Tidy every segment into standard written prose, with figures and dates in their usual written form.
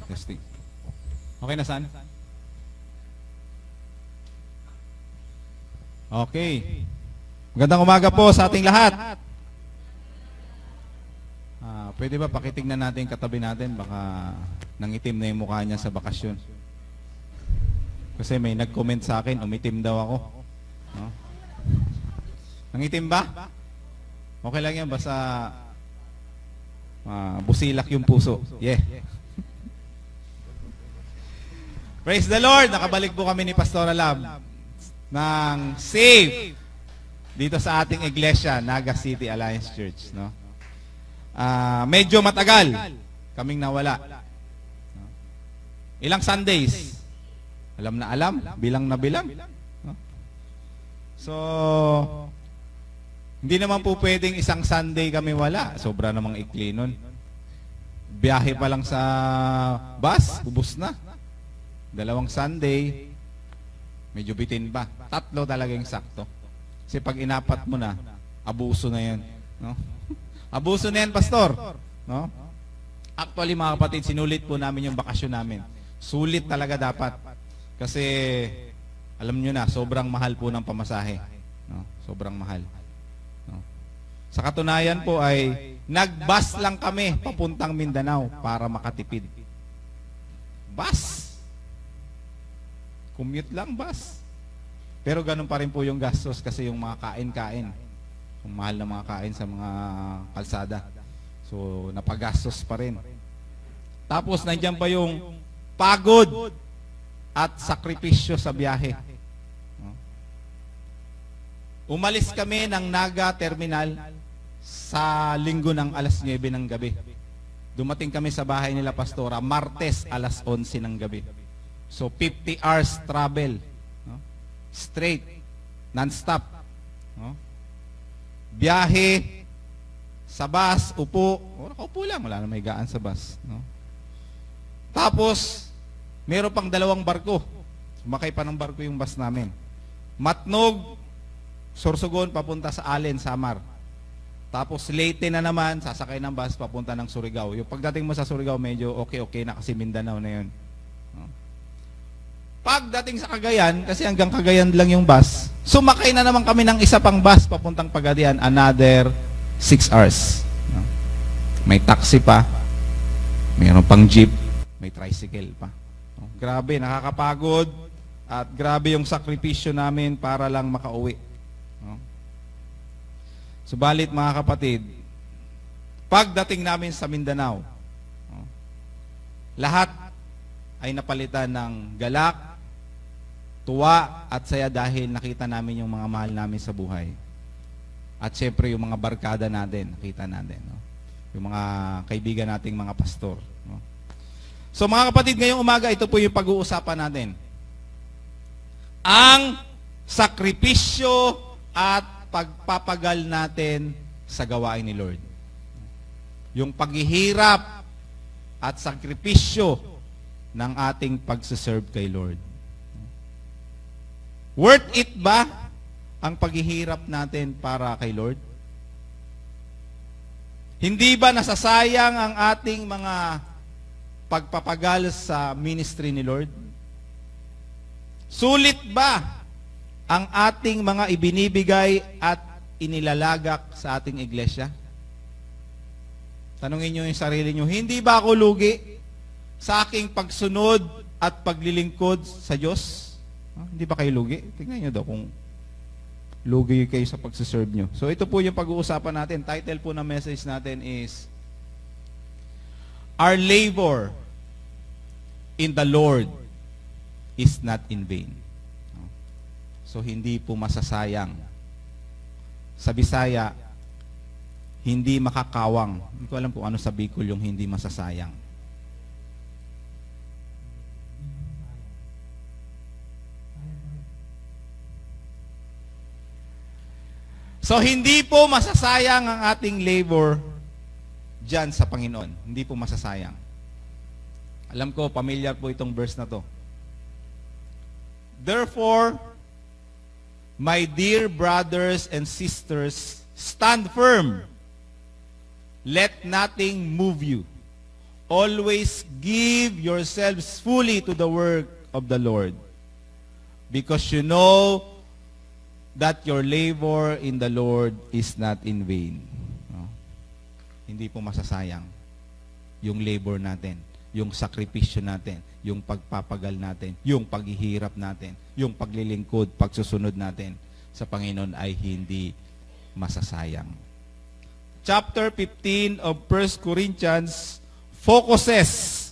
Testing. Okay na, San? Okay. Magandang umaga po sa ating lahat. Pwede ba pakitignan natin yung katabi natin? Baka nangitim na yung mukha niya sa bakasyon. Kasi may nag-comment sa akin, umitim daw ako. No? Nangitim ba? Okay lang yan, basta busilak yung puso. Yeah. Praise the Lord! Nakabalik po kami ni Pastora Lab ng Save dito sa ating iglesia, Naga City Alliance Church. No? Medyo matagal kaming nawala. No? Ilang Sundays? Alam na alam, bilang na bilang. No? So, hindi naman po pwedeng isang Sunday kami wala. Sobra namang ikli nun. Biyahe pa lang sa bus, ubos na. 2 Sunday, medyo bitin pa. 3 talaga yung sakto. Kasi pag inapat mo na, abuso na yan. No? Abuso na yan, Pastor. No? Actually, mga kapatid, sinulit po namin yung bakasyon namin. Sulit talaga dapat. Kasi, alam nyo na, sobrang mahal po ng pamasahe. No? Sobrang mahal. No? Sa katunayan po ay, nag-bus lang kami papuntang Mindanao para makatipid. Bus! Commute lang, bus. Pero ganun pa rin po yung gastos kasi yung mga kain-kain. Yung mahal na mga kain sa mga kalsada. So, napagastos pa rin. Tapos, nandiyan pa yung pagod at sakripisyo sa biyahe. Umalis kami ng Naga Terminal sa linggo ng alas 9 ng gabi. Dumating kami sa bahay nila Pastora, Martes alas 11 ng gabi. So, 50 hours travel. No? Straight. Non-stop. No? Biyahe. Sa bus, upo. Nakaupo lang. Wala na may gaan sa bus. No? Tapos, meron pang 2 barko. Sumakay pa ng barko yung bus namin. Matnog, Sorsogon, papunta sa Allen, Samar. Tapos, Leyte na naman, sasakay ng bus, papunta ng Surigao. Yung pagdating mo sa Surigao, medyo okay na kasi Mindanao na yun. No? Pagdating sa Cagayan, kasi hanggang Cagayan lang yung bus, sumakay na naman kami ng isa pang bus papuntang Pagadian, another 6 hours. No? May taxi pa, mayroon pang jeep, may tricycle pa. No? Grabe, nakakapagod, at grabe yung sakripisyo namin para lang makauwi. No? Subalit mga kapatid, pagdating namin sa Mindanao, no? Lahat ay napalitan ng galak, tuwa at saya dahil nakita namin yung mga mahal namin sa buhay. At syempre yung mga barkada natin, nakita natin. No? Yung mga kaibigan nating mga pastor. No? So mga kapatid, ngayong umaga, ito po yung pag-uusapan natin. Ang sakripisyo at pagpapagal natin sa gawain ni Lord. Yung paghihirap at sakripisyo ng ating pagsiserve kay Lord. Worth it ba ang paghihirap natin para kay Lord? Hindi ba nasasayang ang ating mga pagpapagal sa ministry ni Lord? Sulit ba ang ating mga ibinibigay at inilalagak sa ating iglesia? Tanungin nyo yung sarili nyo, hindi ba ako lugi sa aking pagsunod at paglilingkod sa Diyos? Hindi ba kayo lugi? Tingnan nyo daw kung lugi kayo sa pagsiserve nyo. So ito po yung pag-uusapan natin. Title po ng message natin is Our labor in the Lord is not in vain. So hindi po masasayang. Sa Bisaya, hindi makakawang. Hindi ko alam kung ano sa Bicol yung hindi masasayang. So, hindi po masasayang ang ating labor dyan sa Panginoon. Hindi po masasayang. Alam ko, familiar po itong verse na to. Therefore, my dear brothers and sisters, stand firm. Let nothing move you. always give yourselves fully to the work of the Lord, because you know that your labor in the Lord is not in vain. No? Hindi po masasayang yung labor natin, yung sakripisyo natin, yung pagpapagal natin, yung paghihirap natin, yung paglilingkod, pagsusunod natin sa Panginoon ay hindi masasayang. Chapter 15 of 1 Corinthians focuses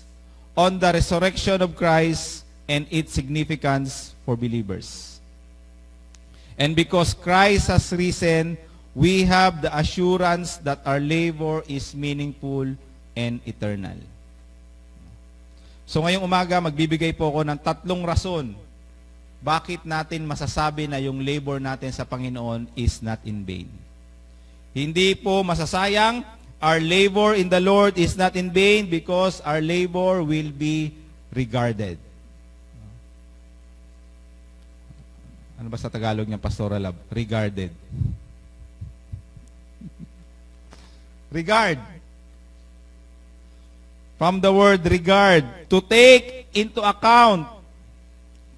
on the resurrection of Christ and its significance for believers. And because Christ has risen, we have the assurance that our labor is meaningful and eternal. So ngayong umaga, magbibigay po ako ng 3 rason bakit natin masasabi na yung labor natin sa Panginoon is not in vain. Hindi po masasayang. Our labor in the Lord is not in vain because our labor will be regarded. Ano ba sa Tagalog niya, Pastor Lab? Regarded. Regard. From the word regard, to take into account,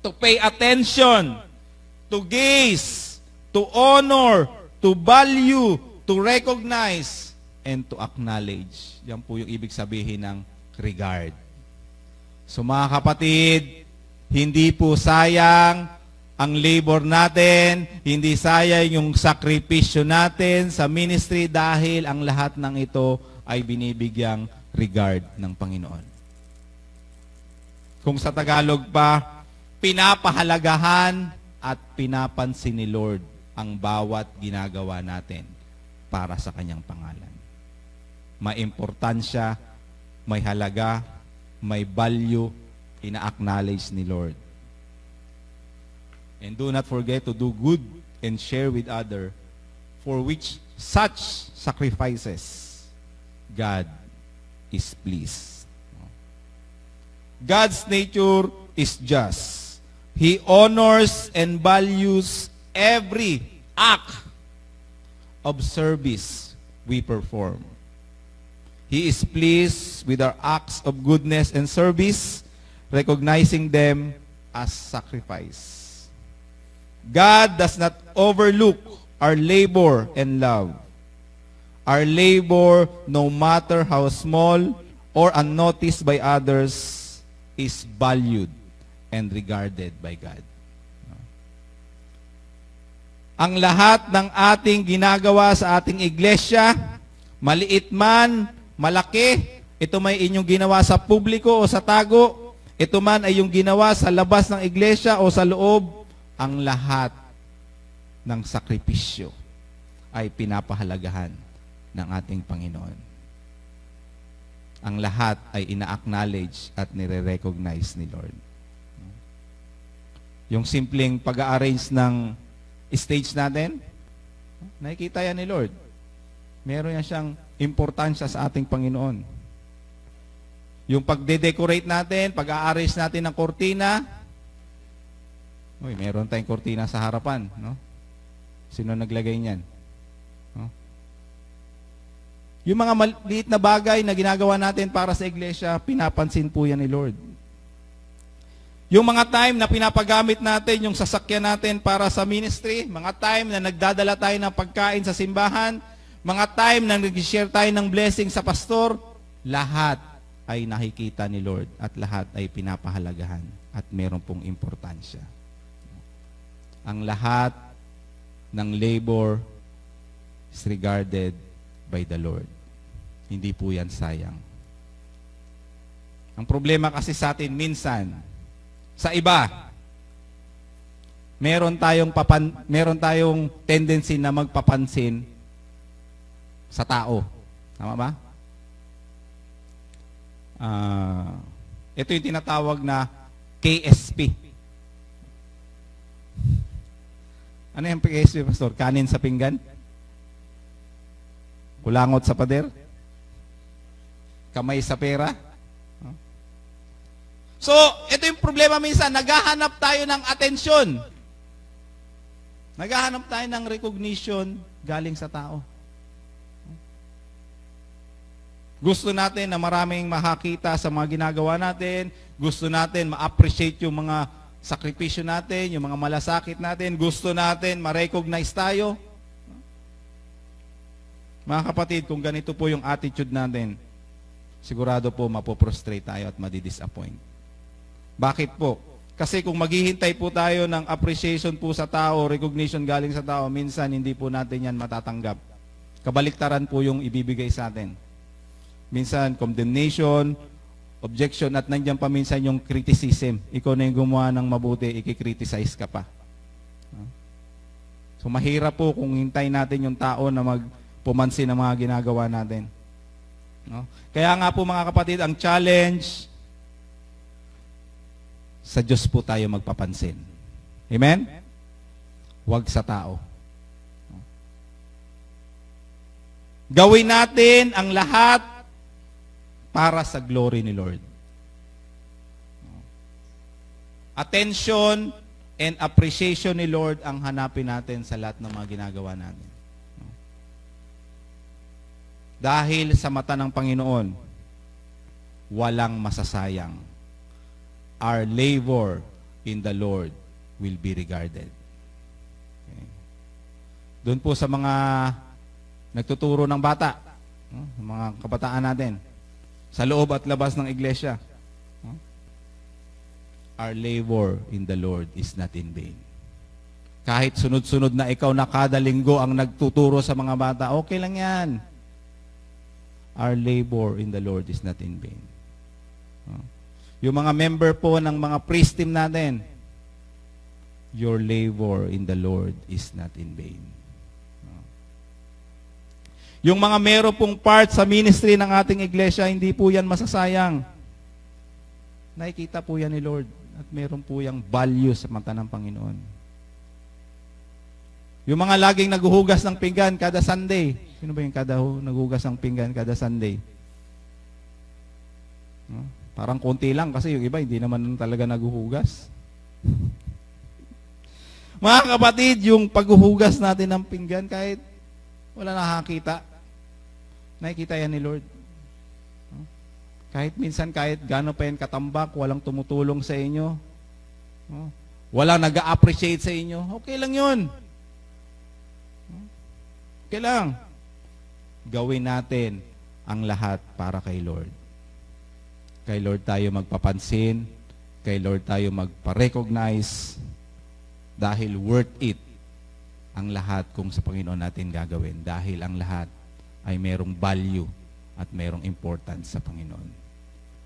to pay attention, to gaze, to honor, to value, to recognize, and to acknowledge. Yan po yung ibig sabihin ng regard. So mga kapatid, hindi po sayang ang labor natin, hindi sayang yung sakripisyo natin sa ministry dahil ang lahat ng ito ay binibigyang regard ng Panginoon. Kung sa Tagalog pa, pinapahalagahan at pinapansin ni Lord ang bawat ginagawa natin para sa Kanyang pangalan. May importansya, may halaga, may value, ina-acknowledge ni Lord. And do not forget to do good and share with others, for which such sacrifices God is pleased. God's nature is just. He honors and values every act of service we perform. He is pleased with our acts of goodness and service, recognizing them as sacrifice. God does not overlook our labor and love. Our labor, no matter how small or unnoticed by others, is valued and regarded by God. Ang lahat ng ating ginagawa sa ating iglesia, maliit man, malaki, ito may inyong ginawa sa publiko o sa tago, ito man ay yung ginawa sa labas ng iglesia o sa loob, ang lahat ng sakripisyo ay pinapahalagahan ng ating Panginoon. Ang lahat ay ina-acknowledge at nire-recognize ni Lord. Yung simpleng pag-a-arrange ng stage natin, nakikita yan ni Lord. Meron yan siyang importansya sa ating Panginoon. Yung pagde-decorate natin, pag-a-arrange natin ng kortina, meron tayong kortina sa harapan, no? Sino naglagay niyan? No? Yung mga maliit na bagay na ginagawa natin para sa iglesia, pinapansin po yan ni Lord. Yung mga time na pinapagamit natin yung sasakyan natin para sa ministry, mga time na nagdadala tayo ng pagkain sa simbahan, mga time na nag-share tayo ng blessing sa pastor, lahat ay nakikita ni Lord at lahat ay pinapahalagahan at meron pong importansya. Ang lahat ng labor is regarded by the Lord. Hindi po yan sayang. Ang problema kasi sa atin minsan, sa iba, meron tayong tendency na magpapansin sa tao. Tama ba? Ito yung tinatawag na KSP. Ano yung KSP, Pastor? Kanin sa pinggan? Kulangot sa pader? Kamay sa pera? So, ito yung problema minsan. Naghahanap tayo ng atensyon. Naghahanap tayo ng recognition galing sa tao. Gusto natin na maraming makakita sa mga ginagawa natin. Gusto natin ma-appreciate yung mga sakripisyo natin, yung mga malasakit natin. Gusto natin ma-recognize tayo. Mga kapatid, kung ganito po yung attitude natin, sigurado po mapoprostrate tayo at madidisappoint. Bakit po? Kasi kung maghihintay po tayo ng appreciation po sa tao, recognition galing sa tao, minsan hindi po natin yan matatanggap. Kabaliktaran po yung ibibigay sa atin. Minsan, condemnation, objection, at nandiyan pa minsan yung criticism. Ikaw na yung gumawa ng mabuti, ikikriticize ka pa. So, mahirap po kung hintay natin yung tao na magpumansin ng mga ginagawa natin. No? Kaya nga po mga kapatid, ang challenge, sa Diyos po tayo magpapansin. Amen? Huwag sa tao. Gawin natin ang lahat para sa glory ni Lord. Attention and appreciation ni Lord ang hanapin natin sa lahat ng mga ginagawa natin. Dahil sa mata ng Panginoon, walang masasayang. Our labor in the Lord will be regarded. Okay. Doon po sa mga nagtuturo ng bata, mga kabataan natin, sa loob at labas ng iglesia, our labor in the Lord is not in vain. Kahit sunod-sunod na ikaw na kada linggo ang nagtuturo sa mga bata, okay lang yan. Our labor in the Lord is not in vain. Yung mga member po ng mga priest team natin, your labor in the Lord is not in vain. Yung mga meron pong part sa ministry ng ating iglesia, hindi po yan masasayang. Nakikita po yan ni Lord at meron po yung value sa mata ng Panginoon. Yung mga laging naghuhugas ng pinggan kada Sunday. Sino ba yung naghuhugas ng pinggan kada Sunday? Parang konti lang kasi yung iba hindi naman talaga naghuhugas. Mga kapatid, yung paghuhugas natin ng pinggan kahit wala nakakita, nakikita yan ni Lord. Kahit minsan, kahit gano'n pa yan katambak, walang tumutulong sa inyo, walang nag-appreciate sa inyo, okay lang yun. Okay lang. Gawin natin ang lahat para kay Lord. Kay Lord tayo magpapansin, kay Lord tayo magpa-recognize, dahil worth it ang lahat kung sa Panginoon natin gagawin. Dahil ang lahat ay merong value at merong importance sa Panginoon.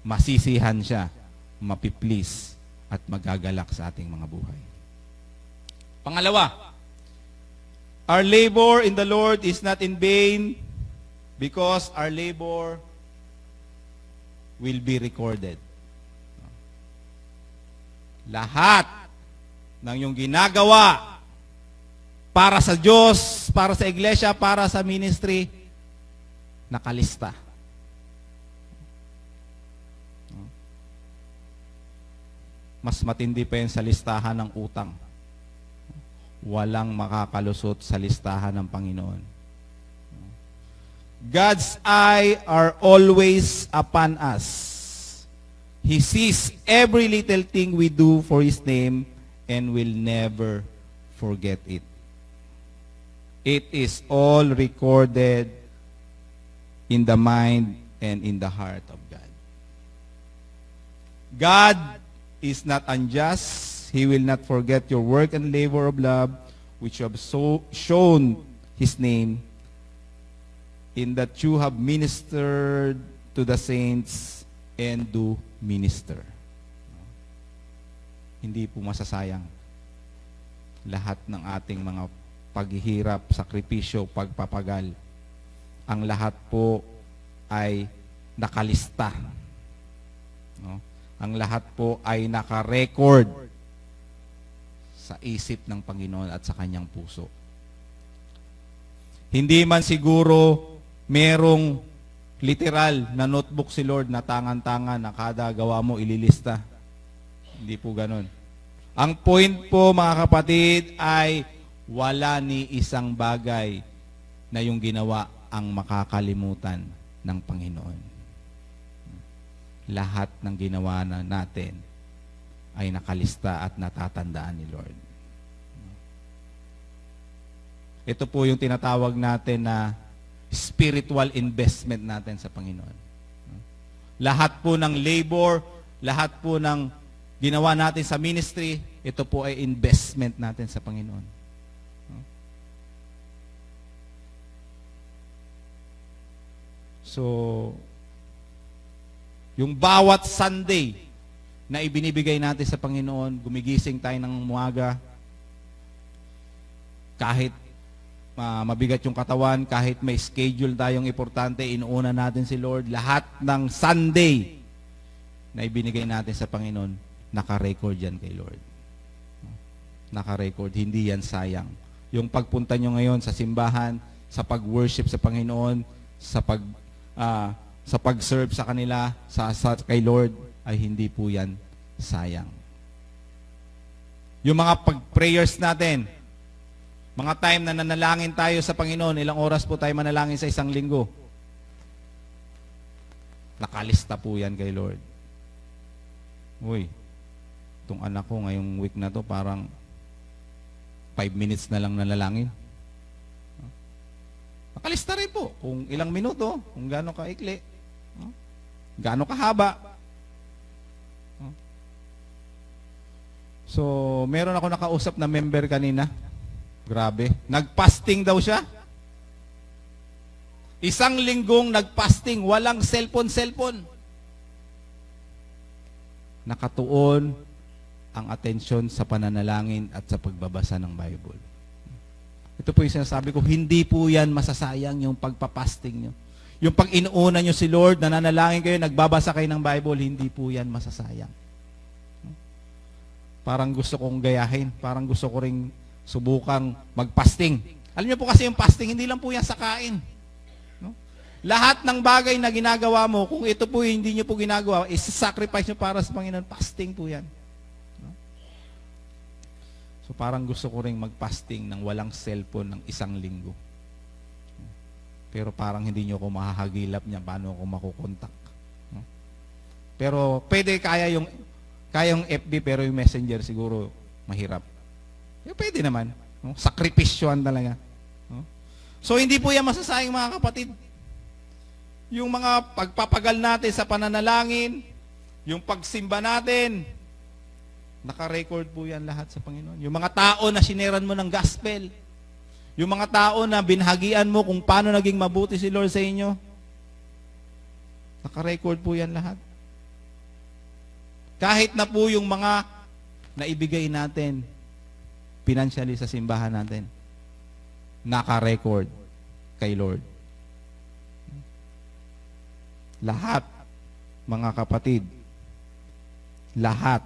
Masisihan siya, mapiplease, at magagalak sa ating mga buhay. Pangalawa, our labor in the Lord is not in vain because our labor will be recorded. Lahat ng iyong ginagawa para sa Diyos, para sa iglesia, para sa ministry, nakalista. Mas matindi pa yan sa listahan ng utang. Walang makakalusot sa listahan ng Panginoon. God's eye are always upon us. He sees every little thing we do for His name and will never forget it. It is all recorded in the mind and in the heart of God. God is not unjust. He will not forget your work and labor of love, which you have shown His name, in that you have ministered to the saints and do minister. Hindi po masasayang lahat ng ating mga paghihirap, sakripisyo, pagpapagal. Ang lahat po ay nakalista. No? Ang lahat po ay naka-record sa isip ng Panginoon at sa kanyang puso. Hindi man siguro merong literal na notebook si Lord na tangan-tangan na kada gawa mo ililista. Hindi po ganun. Ang point po mga kapatid ay wala ni isang bagay na yung ginawa ang makakalimutan ng Panginoon. Lahat ng ginawa natin ay nakalista at natatandaan ni Lord. Ito po yung tinatawag natin na spiritual investment natin sa Panginoon. Lahat po ng labor, lahat po ng ginawa natin sa ministry, ito po ay investment natin sa Panginoon. So, yung bawat Sunday na ibinibigay natin sa Panginoon, gumigising tayo ng umaga, kahit mabigat yung katawan, kahit may schedule tayong importante, inuuna natin si Lord. Lahat ng Sunday na ibinigay natin sa Panginoon, naka-record yan kay Lord. Naka-record, hindi yan sayang. Yung pagpunta nyo ngayon sa simbahan, sa pag-worship sa Panginoon, sa pag-serve sa kanila, kay Lord, ay hindi po yan sayang. Yung mga pag-prayers natin, mga time na nanalangin tayo sa Panginoon, ilang oras po tayo manalangin sa isang linggo? Nakalista po yan kay Lord. Uy, itong anak ko ngayong week na to parang 5 minutes na lang nanalangin. Nakalista rin po kung ilang minuto, kung gaano kaikli, gaano kahaba. So, meron ako nakausap na member kanina. Grabe. Nagpasting daw siya. Isang linggong nagpasting, walang cellphone. Nakatuon ang atensyon sa pananalangin at sa pagbabasa ng Bible. Ito po yung sinasabi ko, hindi po yan masasayang yung pagpapasting nyo. Yung pag inuuna nyo si Lord, nananalangin kayo, nagbabasa kayo ng Bible, hindi po yan masasayang. Parang gusto kong gayahin, parang gusto ko ring subukang magpasting. Alam niyo po kasi yung fasting, hindi lang po yan sa kain. No? Lahat ng bagay na ginagawa mo, kung ito po hindi niyo po ginagawa, is-sacrifice niyo para sa Panginoon, fasting po yan. No? So parang gusto ko ring magpasting ng walang cellphone ng 1 linggo. Pero parang hindi niyo ako mahahagilap niya paano ako makukontak. No? Pero pwede kaya yung FB pero yung Messenger siguro mahirap. Pwede naman. No? Sakripisyohan talaga. No? So, hindi po yan masasayang mga kapatid. Yung mga pagpapagal natin sa pananalangin, yung pagsimba natin, naka-record po yan lahat sa Panginoon. Yung mga tao na sineran mo ng gospel, yung mga tao na binhagian mo kung paano naging mabuti si Lord sa inyo, naka-record po yan lahat. Kahit na po yung mga naibigay natin, financially sa simbahan natin, naka-record kay Lord. Lahat, mga kapatid, lahat,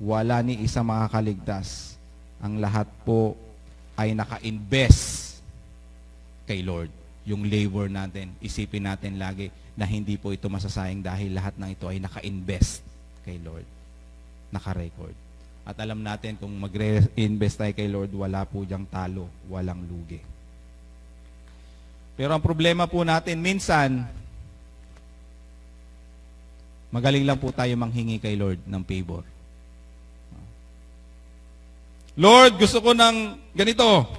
wala ni isa makakaligtas. Ang lahat po ay naka-invest kay Lord. Yung labor natin, isipin natin lagi na hindi po ito masasayang dahil lahat ng ito ay naka-invest kay Lord. Naka-record. At alam natin kung magre-invest tayo kay Lord, wala po diyang talo, walang lugi. Pero ang problema po natin, minsan, magaling lang po tayo manghingi kay Lord ng favor. Lord, gusto ko ng ganito.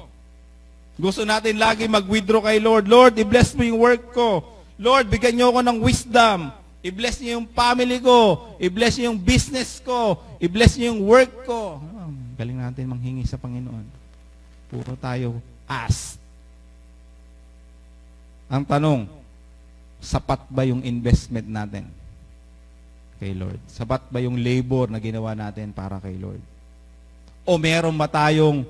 Gusto natin lagi mag-withdraw kay Lord. Lord, i-bless mo yung work ko. Lord, bigyan niyo ako ng wisdom. I-bless niyo yung family ko. I-bless niyo yung business ko. I-bless niyo yung work ko. Galing natin manghingi sa Panginoon. Puro tayo ask. Ang tanong, sapat ba yung investment natin kay Lord? Sapat ba yung labor na ginawa natin para kay Lord? O meron ba tayong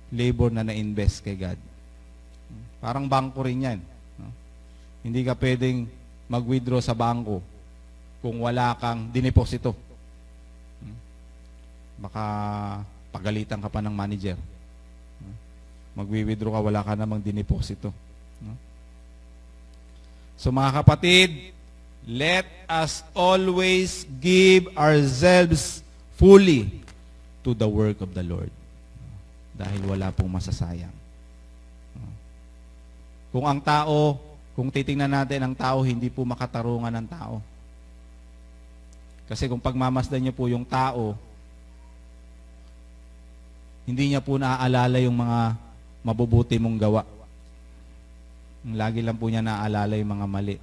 labor na na-invest kay God? Parang bangko rin yan. Hindi ka pwedeng mag-withdraw sa bangko kung wala kang dineposito. Baka pagalitan ka pa ng manager. Mag-withdraw ka, wala ka namang dineposito. So mga kapatid, let us always give ourselves fully to the work of the Lord. Dahil wala pong masasayang. Kung titingnan natin ang tao, hindi po makatarungan ng tao. Kasi kung pagmamasdan niyo po yung tao, hindi niya po naaalala yung mga mabubuti mong gawa. Lagi lang po niya naaalala yung mga mali.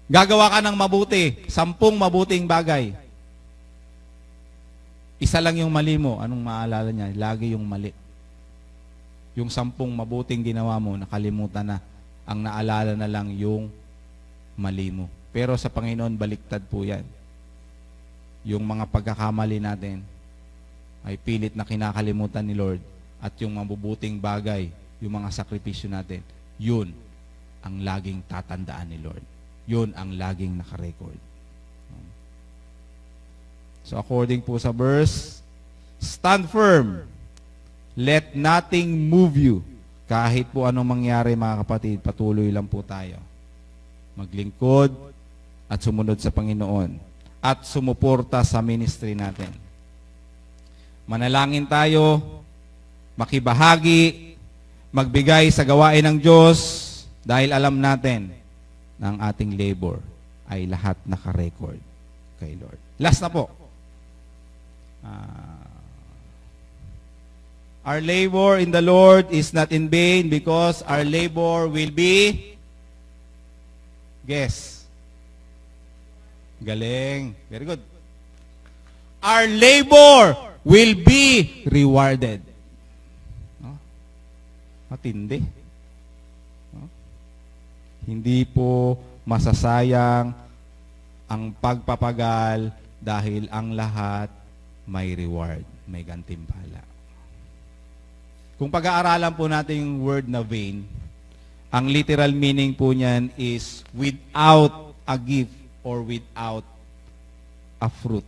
Gagawa ka ng mabuti, 10 mabuting bagay. Isa lang yung mali mo, anong maalala niya? Lagi yung mali. Yung 10 mabuting ginawa mo, nakalimutan na. Ang naalala na lang yung mali mo. Pero sa Panginoon, baliktad po yan. Yung mga pagkakamali natin ay pilit na kinakalimutan ni Lord, at yung mabubuting bagay, yung mga sakripisyo natin, yun ang laging tatandaan ni Lord. Yun ang laging nakarecord. So according po sa verse, stand firm. Let nothing move you. Kahit po anong mangyari, mga kapatid, patuloy lang po tayo. Maglingkod at sumunod sa Panginoon. At sumuporta sa ministry natin. Manalangin tayo, makibahagi, magbigay sa gawain ng Diyos, dahil alam natin na ang ating labor ay lahat nakarecord kay Lord. Last na po. Our labor in the Lord is not in vain, because our labor will be, guess. Galing. Very good. Our labor will be rewarded. No? Matindi. No? Hindi po masasayang ang pagpapagal, dahil ang lahat may reward, may gantimpala. Kung pag-aaralan po natin yung word na vain, ang literal meaning po niyan is without a gift or without a fruit.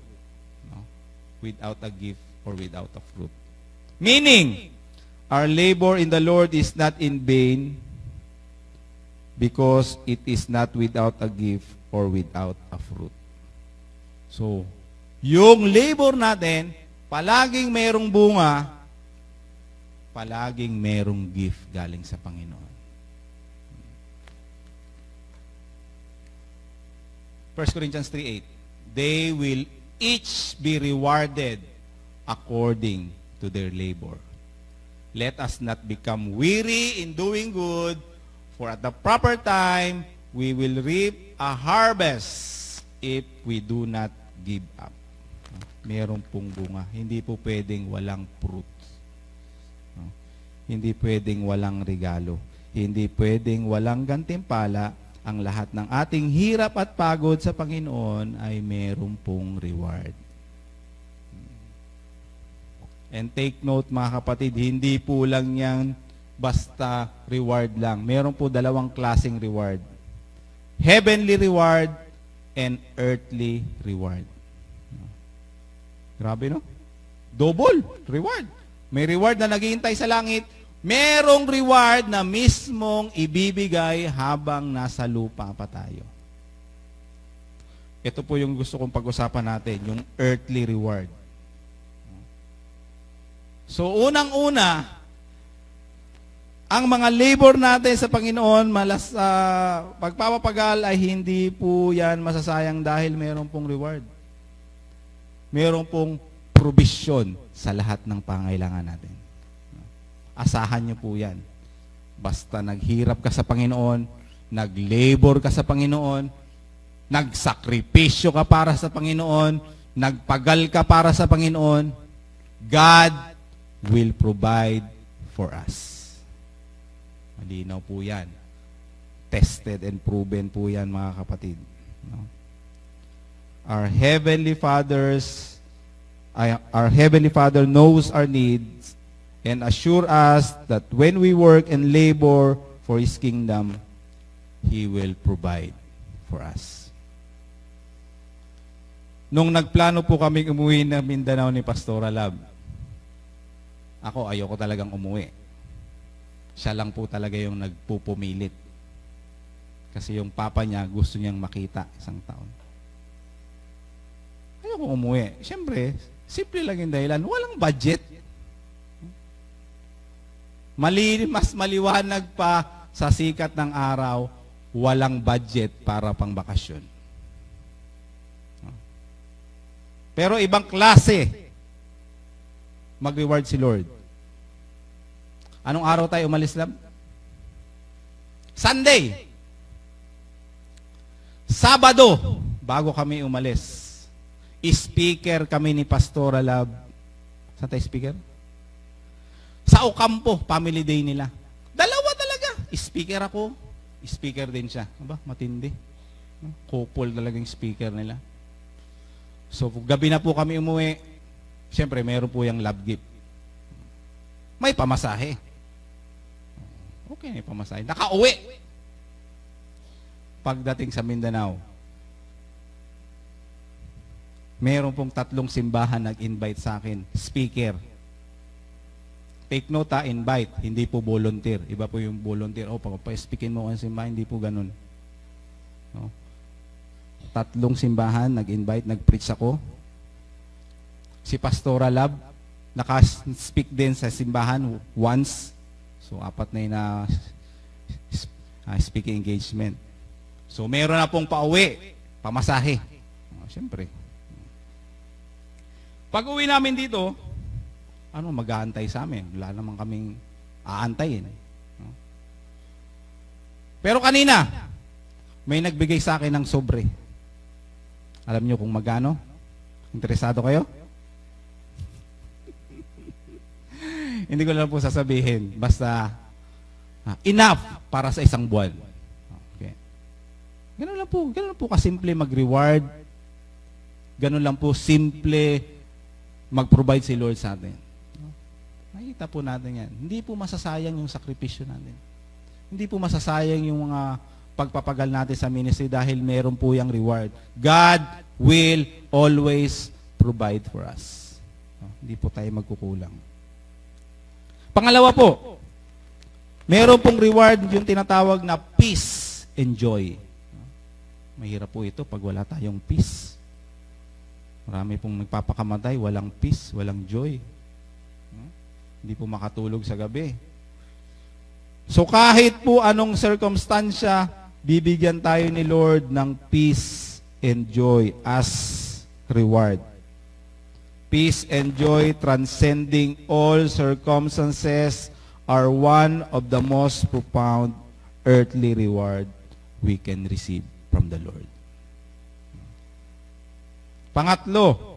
No? Without a gift or without a fruit. Meaning, our labor in the Lord is not in vain, because it is not without a gift or without a fruit. So, yung labor natin, palaging merong bunga, palaging merong gift galing sa Panginoon. 1 Corinthians 3:8, they will each be rewarded according to their labor. Let us not become weary in doing good, for at the proper time we will reap a harvest if we do not give up. Meron pong bunga. Hindi po pwedeng walang fruit. Hindi pwedeng walang regalo. Hindi pwedeng walang gantimpala. Ang lahat ng ating hirap at pagod sa Panginoon ay meron pong reward. And take note, mga kapatid, hindi po lang yan basta reward lang. Meron po 2 klaseng reward. Heavenly reward and earthly reward. Grabe, no? Double reward. May reward na naghihintay sa langit. Merong reward na mismong ibibigay habang nasa lupa pa tayo. Ito po yung gusto kong pag-usapan natin, yung earthly reward. So, unang-una, ang mga labor natin sa Panginoon, pagpapapagal ay hindi po yan masasayang, dahil meron pong reward. Meron pong provision sa lahat ng pangailangan natin. Asahan niyo po yan. Basta naghirap ka sa Panginoon, naglabor ka sa Panginoon, nagsakripisyo ka para sa Panginoon, nagpagal ka para sa Panginoon, God will provide for us. Malinaw po yan. Tested and proven po yan, mga kapatid. No? Our Heavenly Father knows our needs and assure us that when we work and labor for His kingdom, He will provide for us. Nung nagplano po kami umuwi na Mindanao ni Pastora Lab, ako ayoko talagang umuwi. Siya lang po talaga yung nagpupumilit. Kasi yung papa niya gusto niyang makita isang taon. Ayoko umuwi. Siyempre, simple lang yung dahilan. Walang budget. Mas maliwanag pa sa sikat ng araw, walang budget para pang bakasyon. Pero ibang klase mag-reward si Lord. Anong araw tayo umalis, lab? Sunday. Sabado, bago kami umalis, speaker kami ni Pastora Lab. Saan tayo speaker? Sa Ocampo, family day nila. Dalawa talaga. Speaker ako, speaker din siya. Aba, matindi. Couple talagang speaker nila. So, gabi na po kami umuwi. Siyempre, meron po yung love gift. May pamasahe. Okay, may pamasahe. Nakauwi. Pagdating sa Mindanao, meron pong 3 simbahan nag-invite sa akin. Speaker. Take note ha, invite. Hindi po volunteer. Iba po yung volunteer. O, pa-speakin mo ang simbahan. Hindi po ganun. No? 3 simbahan nag-invite. Nag-preach ako. Si Pastora Lab, naka-speak din sa simbahan once. So, 4 na yun na speaking engagement. So, meron na pong pauwi. Pamasahe. Siyempre. Pag uwi namin dito, mag-aantay sa amin? Wala naman kaming aantayin. Pero kanina, may nagbigay sa akin ng sobre. Alam niyo kung magano? Interesado kayo? Hindi ko lang po sasabihin. Basta, enough para sa isang buwan. Okay. Ganun lang po kasimple mag-reward. Ganun lang po simple mag-provide si Lord sa atin. Nakita po natin yan. Hindi po masasayang yung sakripisyo natin. Hindi po masasayang yung mga pagpapagal natin sa ministry dahil meron po yung reward. God will always provide for us. Hindi po tayo magkukulang. Pangalawa po, meron pong reward yung tinatawag na peace and joy. Mahirap po ito pag wala tayong peace. Marami pong nagpapakamatay, walang peace, walang joy. Hindi po makatulog sa gabi. So kahit po anong circumstansya, bibigyan tayo ni Lord ng peace and joy as reward. Peace and joy transcending all circumstances are one of the most profound earthly reward we can receive from the Lord. Pangatlo,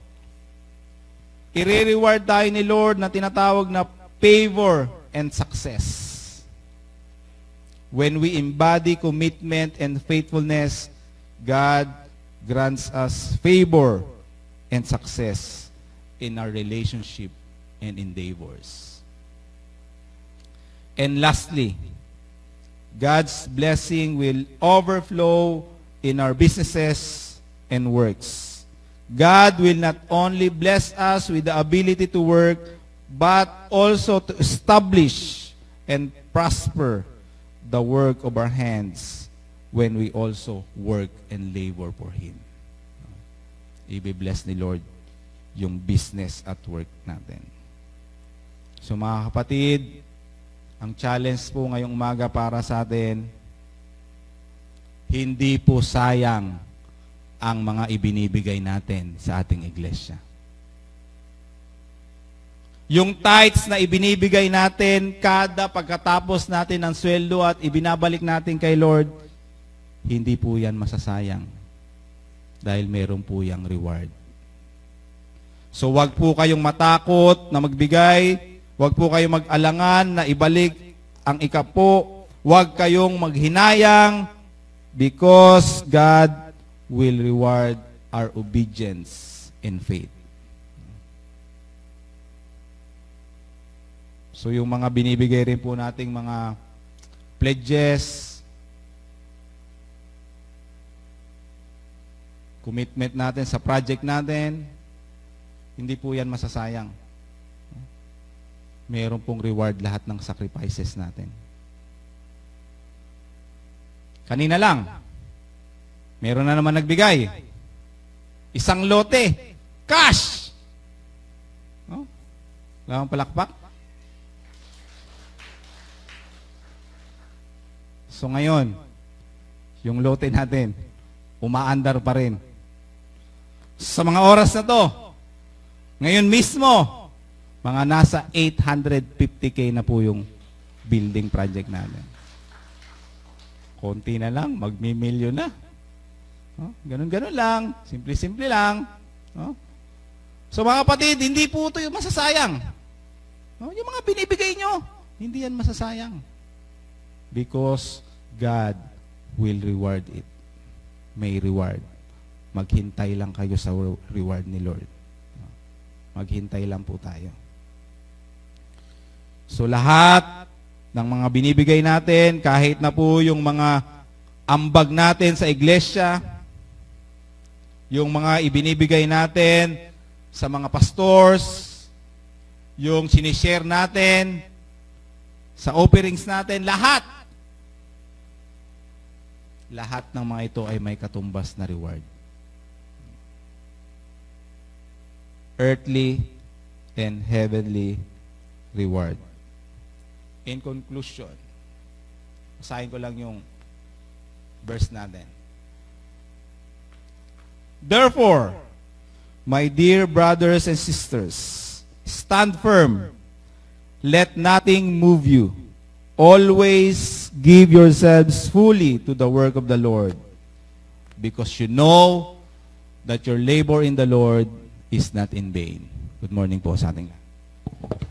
i-reward tayo ni Lord na tinatawag na favor and success. When we embody commitment and faithfulness, God grants us favor and success in our relationship and endeavors. And lastly, God's blessing will overflow in our businesses and works. God will not only bless us with the ability to work, but also to establish and prosper the work of our hands when we also work and labor for Him. I-bless ni Lord yung business at work natin. So mga kapatid, ang challenge po ngayong umaga para sa atin, hindi po sayang ang mga ibinibigay natin sa ating iglesia. Yung tithes na ibinibigay natin kada pagkatapos natin ng sweldo at ibinabalik natin kay Lord, hindi po yan masasayang dahil meron po yung reward. So wag po kayong matakot na magbigay, wag po kayong mag-alangan na ibalik ang ikapo, wag kayong maghinayang because God will reward our obedience and faith. So yung mga binibigay rin po nating mga pledges, commitment natin sa project natin, hindi po yan masasayang. Meron pong reward lahat ng sacrifices natin. Kanina lang, meron na naman nagbigay. Isang lote, cash! No? Wala kang palakpak? So ngayon, yung lote natin, umaandar pa rin. Sa mga oras na to, ngayon mismo, mga nasa 850K na po yung building project natin. Konti na lang, magmimilyon na. Ganun-ganun lang, simple-simple lang. So mga kapatid, hindi po ito yung masasayang. Yung mga binibigay nyo, hindi yan masasayang. Because God will reward it. May reward. Maghintay lang kayo sa reward ni Lord. Maghintay lang po tayo. So lahat ng mga binibigay natin, kahit na po yung mga ambag natin sa iglesia, yung mga ibinibigay natin sa mga pastors, yung sinishare natin sa offerings natin, lahat ng mga ito ay may katumbas na reward. Earthly and heavenly reward. In conclusion, basahin ko lang yung verse natin. Therefore, my dear brothers and sisters, stand firm. Let nothing move you. Always give yourselves fully to the work of the Lord, because you know that your labor in the Lord is not in vain. Good morning po sa ating lahat.